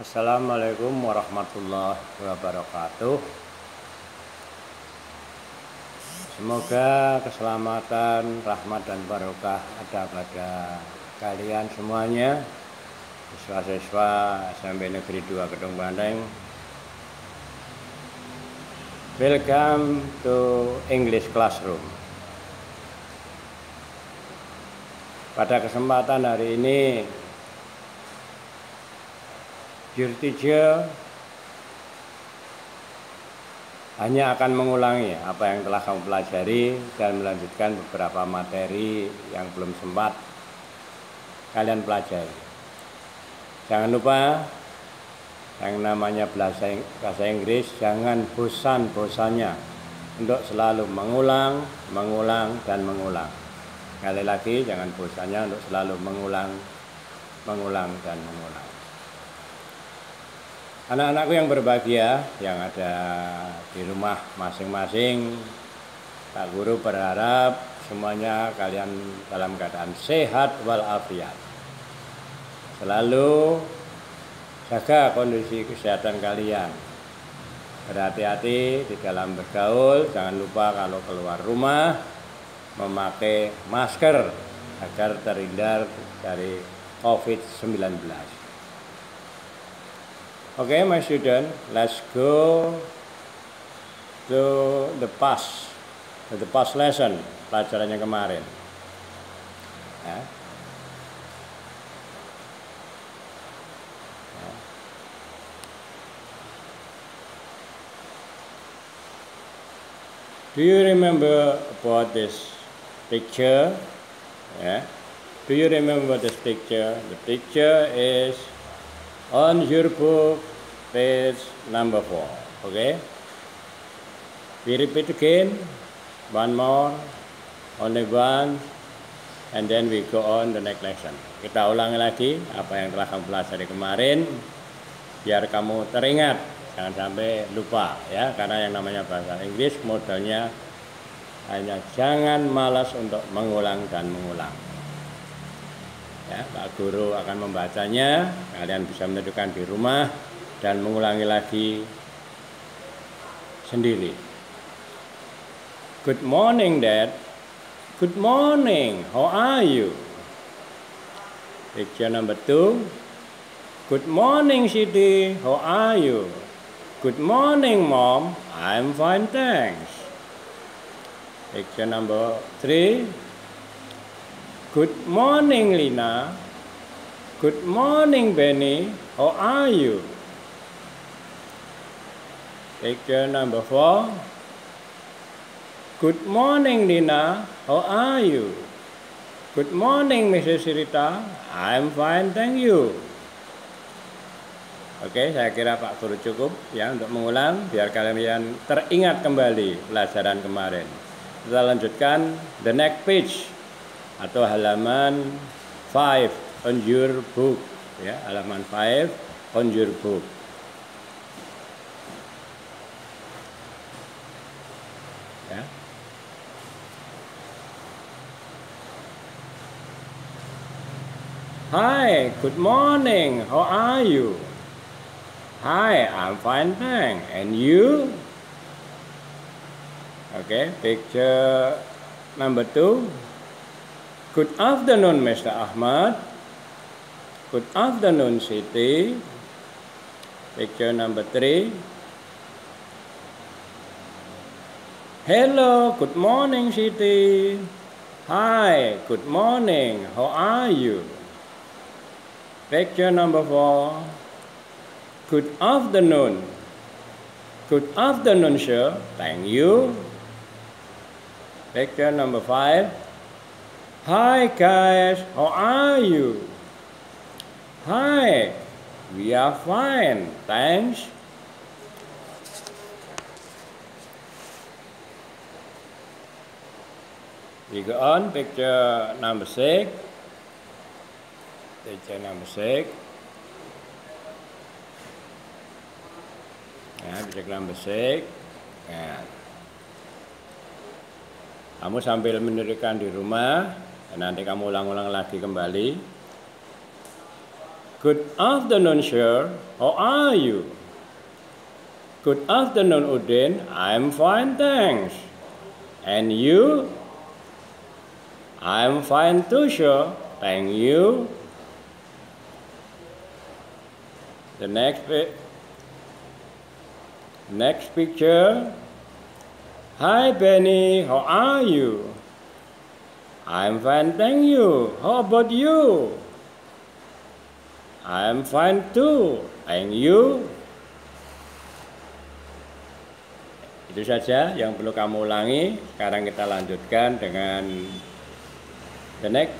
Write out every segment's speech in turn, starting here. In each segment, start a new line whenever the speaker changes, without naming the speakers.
Assalamualaikum warahmatullahi wabarakatuh. Semoga keselamatan, rahmat dan barokah ada pada kalian semuanya, siswa-siswa SMP Negeri 2 Kedung Banteng. Welcome to English Classroom. Pada kesempatan hari ini, your teacher hanya akan mengulangi apa yang telah kamu pelajari dan melanjutkan beberapa materi yang belum sempat kalian pelajari. Jangan lupa, yang namanya bahasa Inggris, jangan bosan-bosannya untuk selalu mengulang, dan mengulang. Sekali lagi, jangan bosannya untuk selalu mengulang, dan mengulang. Anak-anakku yang berbahagia yang ada di rumah masing-masing, Pak Guru berharap semuanya kalian dalam keadaan sehat walafiat. Selalu jaga kondisi kesehatan kalian. Berhati-hati di dalam bergaul, jangan lupa kalau keluar rumah memakai masker agar terhindar dari COVID-19. Okay, my student, let's go to the past lesson, pelajaran yang kemarin. Ya. Do you remember about this picture? Yeah. Do you remember this picture? The picture is on your book, page number 4. Okay? We repeat again, one more, only one, and then we go on the next lesson. Kita ulangi lagi apa yang telah kamu pelajari kemarin, biar kamu teringat, jangan sampai lupa ya, karena yang namanya bahasa Inggris modalnya hanya jangan malas untuk mengulang dan mengulang. Ya, Pak Guru akan membacanya, kalian bisa menentukan di rumah dan mengulangi lagi sendiri. Good morning, Dad. Good morning. How are you? Picture number 2. Good morning, Siti. How are you? Good morning, Mom. I'm fine, thanks. Picture number 3. Good morning, Lina. Good morning, Benny. How are you? Picture number 4. Good morning, Lina. How are you? Good morning, Mrs. Rita. I'm fine, thank you. Oke, saya kira Pak Guru cukup ya untuk mengulang biar kalian teringat kembali pelajaran kemarin. Kita lanjutkan the next page atau halaman 5 on your book ya, halaman 5 on your book. Ya. Hi, good morning. How are you? Hi, I'm fine, thanks. And you? Okay, picture number 2. Good afternoon, Mr. Ahmad. Good afternoon, Siti. Picture number 3. Hello, good morning, Siti. Hi, good morning. How are you? Picture number 4. Good afternoon. Good afternoon, sir. Thank you. Picture number 5. Hi guys, how are you? Hi, we are fine, thanks. We go on, picture number 6. Picture number 6. Ya, picture number 6. Ya. Kamu sambil mendirikan di rumah, dan nanti kamu ulang-ulang lagi kembali. Good afternoon, sir. How are you? Good afternoon, Udin. I'm fine, thanks. And you? I'm fine too, sir. Thank you. The next picture. Hi, Benny. How are you? I'm fine, thank you. How about you? I'm fine too. Thank you. Itu saja yang perlu kamu ulangi. Sekarang kita lanjutkan dengan the next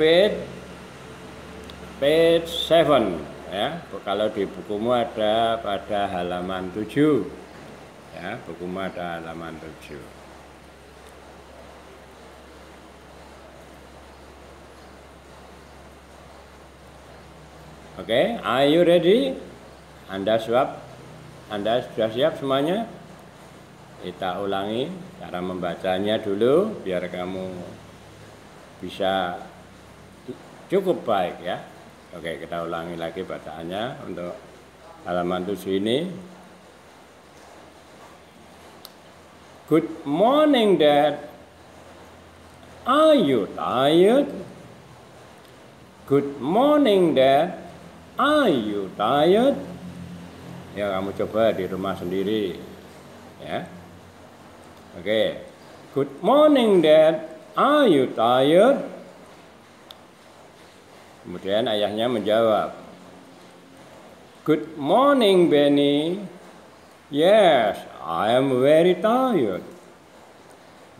page 7 ya. Kalau di bukumu ada pada halaman 7 ya, bukumu ada halaman 7. Oke, are you ready? Anda sudah siap semuanya? Kita ulangi cara membacanya dulu biar kamu bisa cukup baik ya. Oke, kita ulangi lagi bacaannya untuk halaman 7 ini. Good morning, Dad. Are you tired? Good morning, Dad. Are you tired? Ya, kamu coba di rumah sendiri. Ya. Oke. Good morning, Dad. Are you tired? Kemudian ayahnya menjawab. Good morning, Benny. Yes, I am very tired.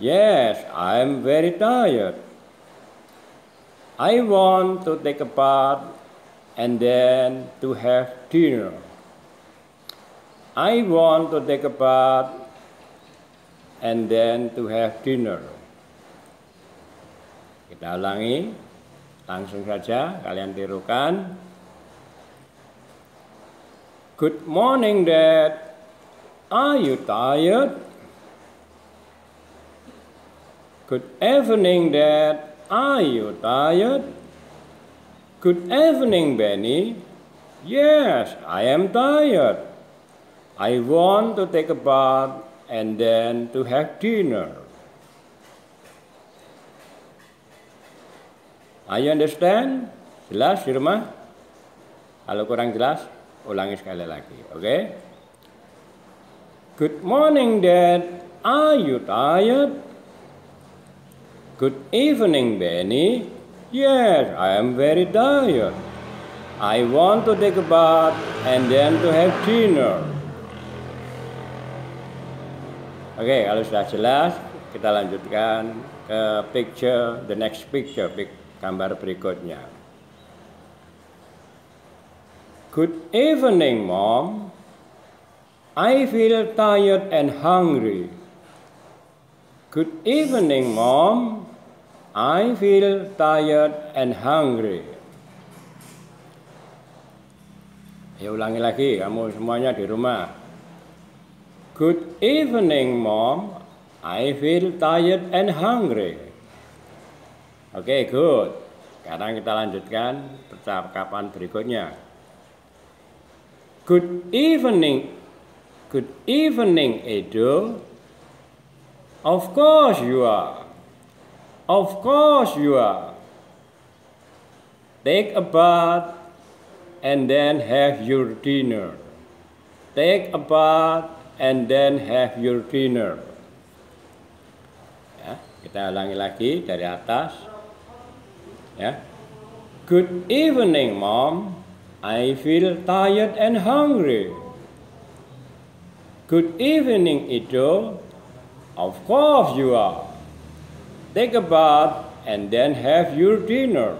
Yes, I am very tired. I want to take a bath and then to have dinner. I want to take a bath and then to have dinner. Kita ulangi, langsung saja kalian tirukan. Good morning, Dad. Are you tired? Good evening, Dad. Are you tired? Good evening, Benny. Yes, I am tired. I want to take a bath and then to have dinner. Are you understand? Jelas di rumah? Kalau kurang jelas, ulangi sekali lagi, oke? Good morning, Dad. Are you tired? Good evening, Benny. Yes, I am very tired. I want to take a bath and then to have dinner. Oke, kalau sudah jelas, kita lanjutkan ke the next picture, gambar berikutnya. Good evening, Mom. I feel tired and hungry. Good evening, Mom. I feel tired and hungry. Ya, ulangi lagi, kamu semuanya di rumah. Good evening, Mom. I feel tired and hungry. Oke, good. Sekarang kita lanjutkan percakapan berikutnya. Good evening. Good evening, Edo. Of course you are. Of course you are. Take a bath and then have your dinner. Take a bath and then have your dinner. Ya, kita ulangi lagi dari atas. Ya. Good evening, Mom. I feel tired and hungry. Good evening, Edo. Of course you are. Take a bath and then have your dinner.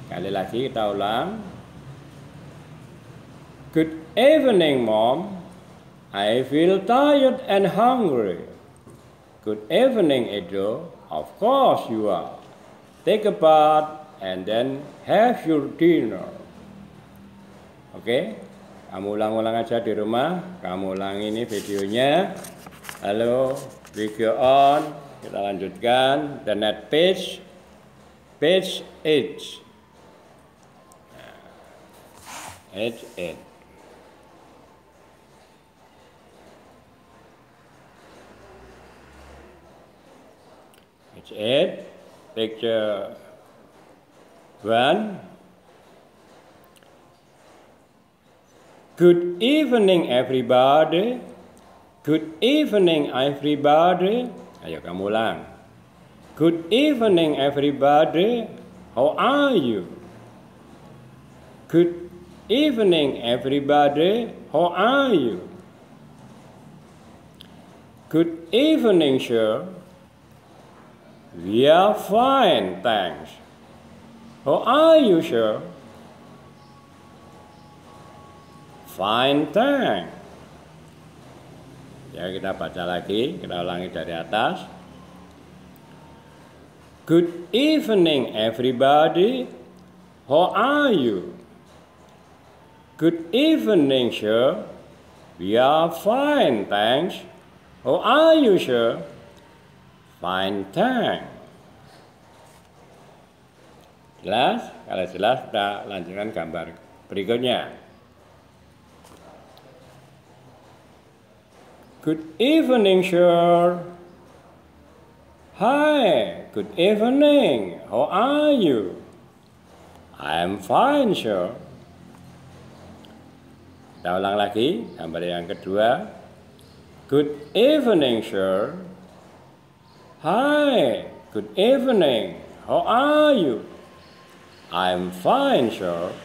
Kali lagi kita ulang. Good evening, Mom. I feel tired and hungry. Good evening, Edo. Of course you are. Take a bath and then have your dinner. Oke, kamu ulang-ulang aja di rumah. Kamu ulang ini videonya. Halo, video on. Kita lanjutkan. The next page 8. It's it. It's it. Picture 1. Good evening everybody. Good evening everybody. Ayo kamu ulang. Good evening everybody. How are you? Good evening everybody. How are you? Good evening sir. We are fine, thanks. How are you sir? Fine, thanks. Ya, kita baca lagi, kita ulangi dari atas. Good evening everybody. How are you? Good evening sir. We are fine, thanks. How are you sir? Fine, thanks. Jelas? Kalau jelas, kita lanjutkan gambar berikutnya. Good evening, sir. Hi, good evening. How are you? I'm fine, sir. Kita ulang lagi, gambar yang kedua. Good evening, sir. Hi, good evening. How are you? I'm fine, sir.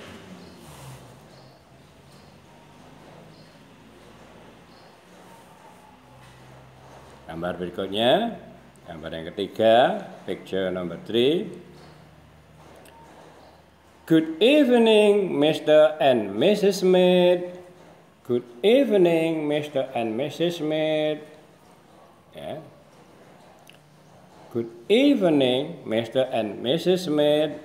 Gambar berikutnya, gambar yang ketiga, picture number 3. Good evening, Mr. and Mrs. Smith. Good evening, Mr. and Mrs. Smith. Ya. Good evening, Mr. and Mrs. Smith.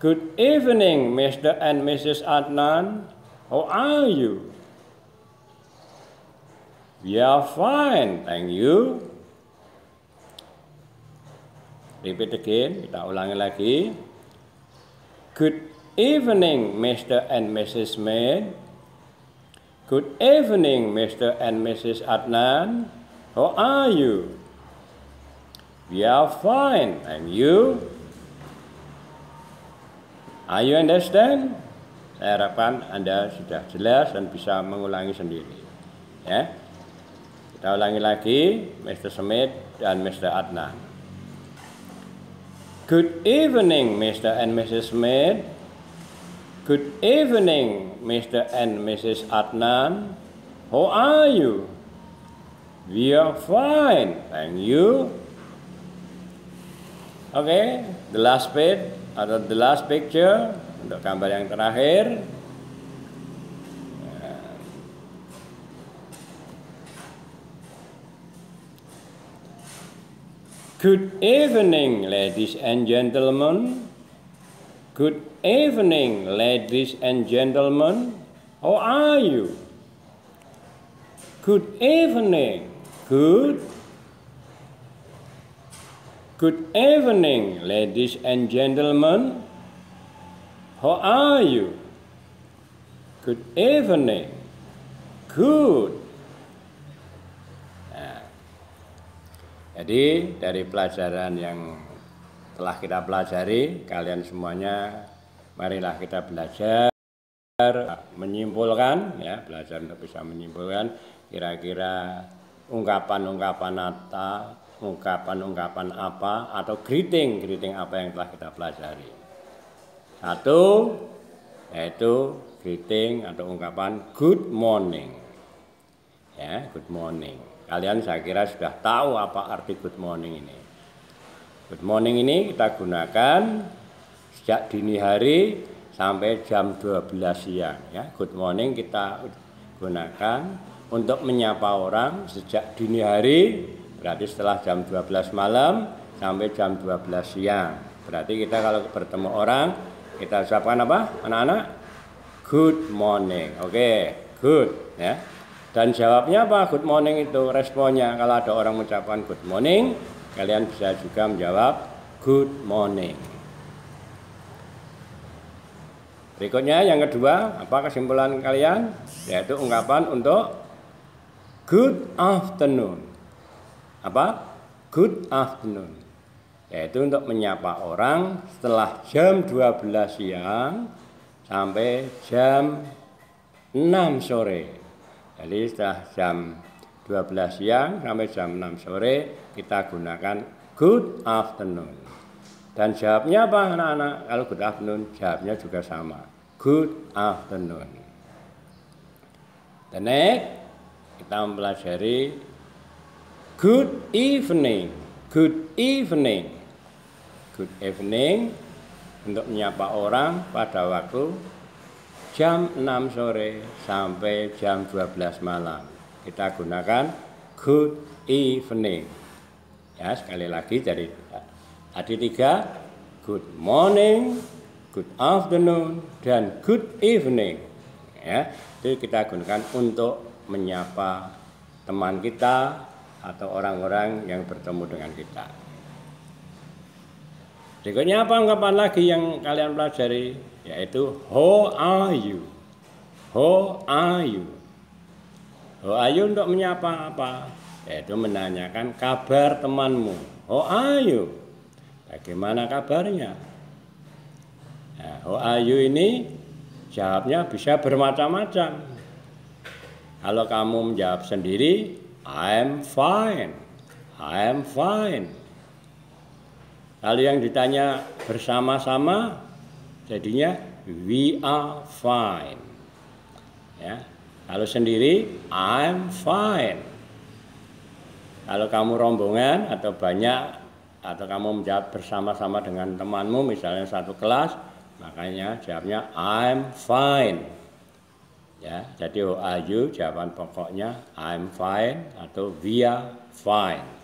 Good evening, Mr. and Mrs. Adnan. How are you? We are fine, thank you. Repeat again, kita ulangi lagi. Good evening, Mr. and Mrs. Smith. Good evening, Mr. and Mrs. Adnan. How are you? We are fine, thank you. Are you understand? Saya harapkan Anda sudah jelas dan bisa mengulangi sendiri. Ya. Kita ulangi lagi, Mr. Smith dan Mr. Adnan. Good evening, Mr. and Mrs. Smith. Good evening, Mr. and Mrs. Adnan. How are you? We are fine, thank you. Okay, the last page atau the last picture untuk gambar yang terakhir. Good evening, ladies and gentlemen. Good evening, ladies and gentlemen. How are you? Good evening. Good. Good evening, ladies and gentlemen. How are you? Good evening. Good. Jadi dari pelajaran yang telah kita pelajari, kalian semuanya marilah kita belajar menyimpulkan, ya, belajar untuk bisa menyimpulkan kira-kira ungkapan-ungkapan apa atau greeting apa yang telah kita pelajari. Satu, yaitu greeting atau ungkapan good morning. Ya, good morning. Kalian saya kira sudah tahu apa arti good morning ini. Good morning ini kita gunakan sejak dini hari sampai jam 12 siang. Ya. Good morning kita gunakan untuk menyapa orang sejak dini hari, berarti setelah jam 12 malam sampai jam 12 siang. Berarti kita kalau bertemu orang, kita ucapkan apa, anak-anak? Good morning. Oke, good. Ya. Dan jawabnya apa? Good morning itu responnya. Kalau ada orang mengucapkan good morning, kalian bisa juga menjawab good morning. Berikutnya yang kedua, apa kesimpulan kalian? Yaitu ungkapan untuk good afternoon. Apa? Good afternoon. Yaitu untuk menyapa orang setelah jam 12 siang sampai jam 6 sore. Jadi setelah jam 12 siang sampai jam 6 sore kita gunakan good afternoon. Dan jawabnya apa anak-anak? Kalau good afternoon jawabnya juga sama. Good afternoon. The next kita mempelajari good evening. Good evening. Good evening untuk menyapa orang pada waktu jam 6 sore sampai jam 12 malam. Kita gunakan good evening. Ya, sekali lagi dari tadi 3, good morning, good afternoon, dan good evening. Ya, itu kita gunakan untuk menyapa teman kita atau orang-orang yang bertemu dengan kita. Berikutnya apa ungkapan lagi yang kalian pelajari? Yaitu how are you? How are you? How are you untuk menyapa apa? Yaitu menanyakan kabar temanmu. How are you? Bagaimana kabarnya? Nah, how are you ini jawabnya bisa bermacam-macam. Kalau kamu menjawab sendiri, I'm fine. I'm fine. Kalau yang ditanya bersama-sama, jadinya we are fine. Ya, kalau sendiri, I'm fine. Kalau kamu rombongan atau banyak, atau kamu menjawab bersama-sama dengan temanmu, misalnya satu kelas, makanya jawabnya I'm fine. Ya, jadi how are you? Jawaban pokoknya I'm fine atau we are fine.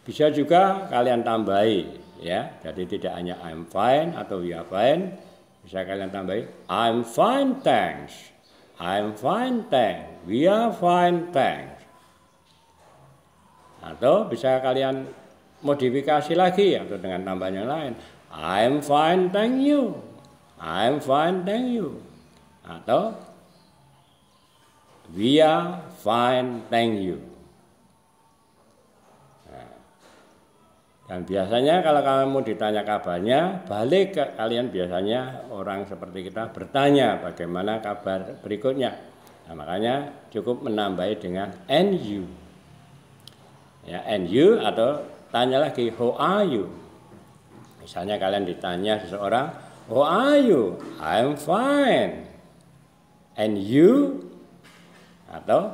Bisa juga kalian tambahi, ya. Jadi tidak hanya I'm fine atau we are fine, bisa kalian tambahi I'm fine thanks, I'm fine thanks, we are fine thanks. Atau bisa kalian modifikasi lagi atau dengan tambahan yang lain, I'm fine thank you, I'm fine thank you. Atau we are fine thank you. Dan biasanya kalau kamu ditanya kabarnya, balik ke kalian biasanya orang seperti kita bertanya bagaimana kabar berikutnya. Nah, makanya cukup menambahi dengan and you. Ya, and you atau tanya lagi how are you. Misalnya kalian ditanya seseorang, how are you? I'm fine. And you? Atau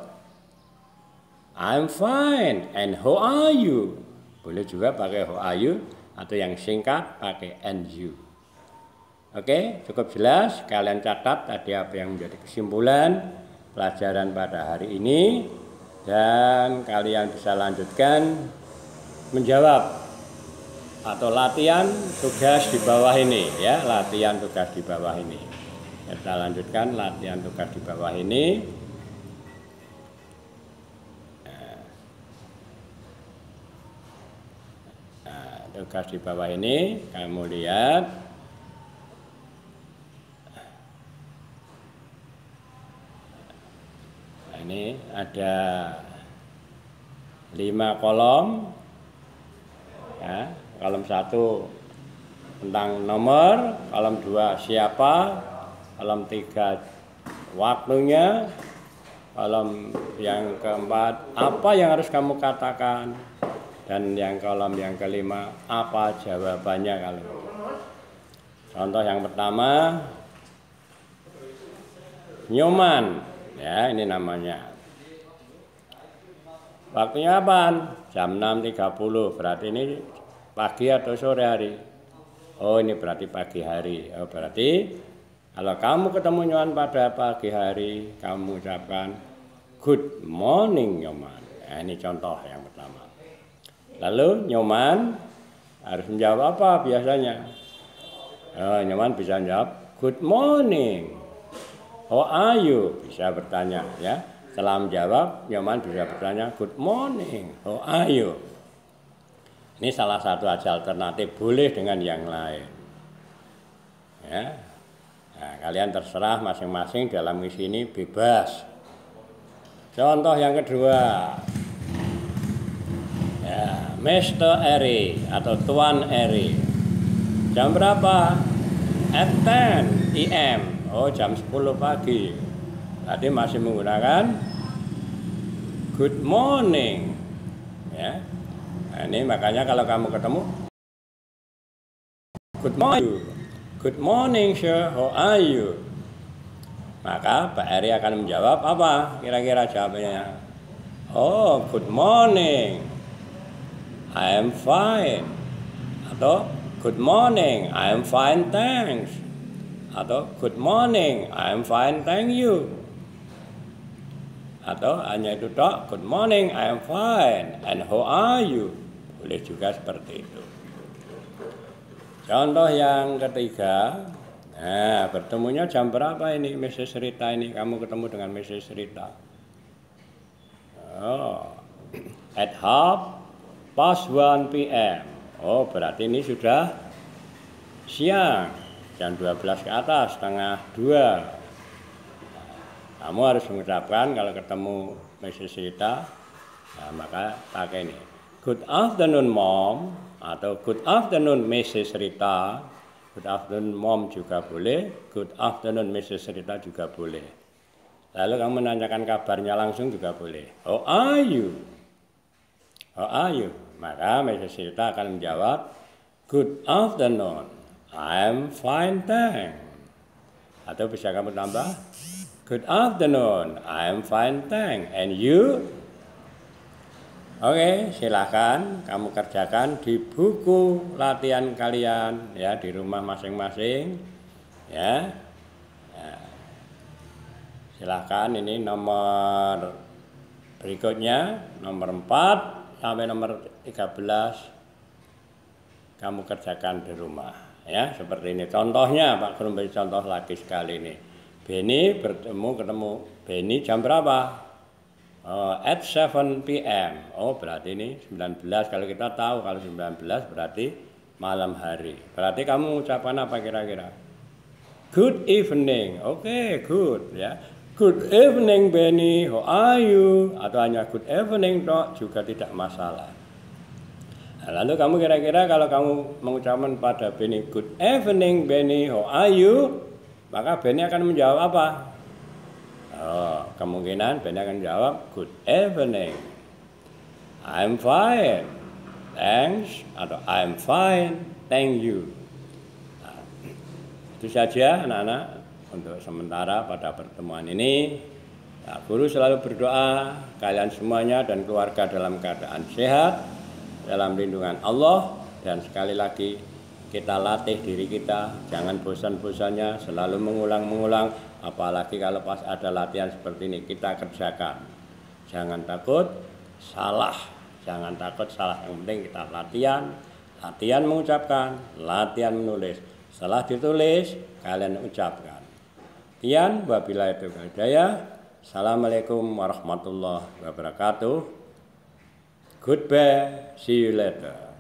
I'm fine. And how are you? Boleh juga pakai how are you atau yang singkat pakai and you. Oke, cukup jelas. Kalian catat tadi apa yang menjadi kesimpulan pelajaran pada hari ini dan kalian bisa lanjutkan menjawab atau latihan tugas di bawah ini ya, latihan tugas di bawah ini. Kita lanjutkan latihan tugas di bawah ini. Tugas di bawah ini kamu lihat ini ada 5 kolom ya. Kolom 1 tentang nomor, kolom 2 siapa, kolom 3 waktunya, kolom yang keempat apa yang harus kamu katakan. Dan yang kolom yang kelima, apa jawabannya kalau? Contoh yang pertama, Nyoman, ya ini namanya. Waktunya apa? Jam 6.30, berarti ini pagi atau sore hari? Oh ini berarti pagi hari. Oh berarti kalau kamu ketemu Nyoman pada pagi hari, kamu ucapkan good morning Nyoman. Nah, ini contoh yang pertama. Lalu Nyoman harus menjawab apa biasanya? Nyoman bisa menjawab good morning. How are you? Bisa bertanya ya. Setelah menjawab, Nyoman bisa bertanya good morning. How are you? Ini salah satu aja alternatif, boleh dengan yang lain. Ya. Nah, kalian terserah masing-masing dalam misi ini bebas. Contoh yang kedua, ya, Mr. Eri atau Tuan Eri. Jam berapa? At 10 AM. Oh, jam 10 pagi. Tadi masih menggunakan good morning. Ya. Nah, ini makanya kalau kamu ketemu good morning. Good morning, sir. How are you? Maka Pak Eri akan menjawab apa? Kira-kira jawabannya. Oh, good morning. I am fine. Atau good morning. I am fine, thanks. Atau good morning. I am fine, thank you. Atau hanya itu tok. Good morning. I am fine. And how are you? Boleh juga seperti itu. Contoh yang ketiga, nah bertemunya jam berapa ini Mrs. Rita ini? Kamu ketemu dengan Mrs. Rita. Oh, at 1:30 PM. Oh, berarti ini sudah siang, jam 12 ke atas, setengah 2. Kamu harus mengucapkan kalau ketemu Mrs. Rita, nah, maka pakai ini. Good afternoon, Mom. Atau good afternoon Mrs. Rita. Good afternoon Mom juga boleh. Good afternoon Mrs. Rita juga boleh. Lalu kamu menanyakan kabarnya langsung juga boleh. How are you? How are you? Maka Mrs. Rita akan menjawab, good afternoon. I'm fine, thanks. Atau bisa kamu tambah, good afternoon. I'm fine, thanks. And you? Oke, silahkan kamu kerjakan di buku latihan kalian ya di rumah masing-masing ya. Silahkan ini nomor berikutnya nomor 4 sampai nomor 13 kamu kerjakan di rumah ya seperti ini. Contohnya Pak Guru beri contoh lagi sekali ini. Beni ketemu Beni jam berapa? At 7 PM. Oh, berarti ini 19. Kalau kita tahu kalau 19 berarti malam hari. Berarti kamu mengucapkan apa kira-kira? Good evening. Oke, good ya. Good evening Benny. How are you? Atau hanya good evening toh juga tidak masalah. Nah, lalu kamu kira-kira kalau kamu mengucapkan pada Benny good evening Benny, how are you? Maka Benny akan menjawab apa? Oh, kemungkinan Benny akan jawab good evening. I'm fine. Thanks atau I'm fine. Thank you. Nah, itu saja anak-anak untuk sementara pada pertemuan ini. Nah, guru selalu berdoa kalian semuanya dan keluarga dalam keadaan sehat, dalam lindungan Allah, dan sekali lagi kita latih diri kita, jangan bosan-bosannya, selalu mengulang-mengulang, apalagi kalau pas ada latihan seperti ini kita kerjakan. Jangan takut salah, yang penting kita latihan mengucapkan, latihan menulis. Setelah ditulis, kalian ucapkan. Sekian, wabillahi taufiq wal hidayah. Assalamualaikum warahmatullahi wabarakatuh. Goodbye, see you later.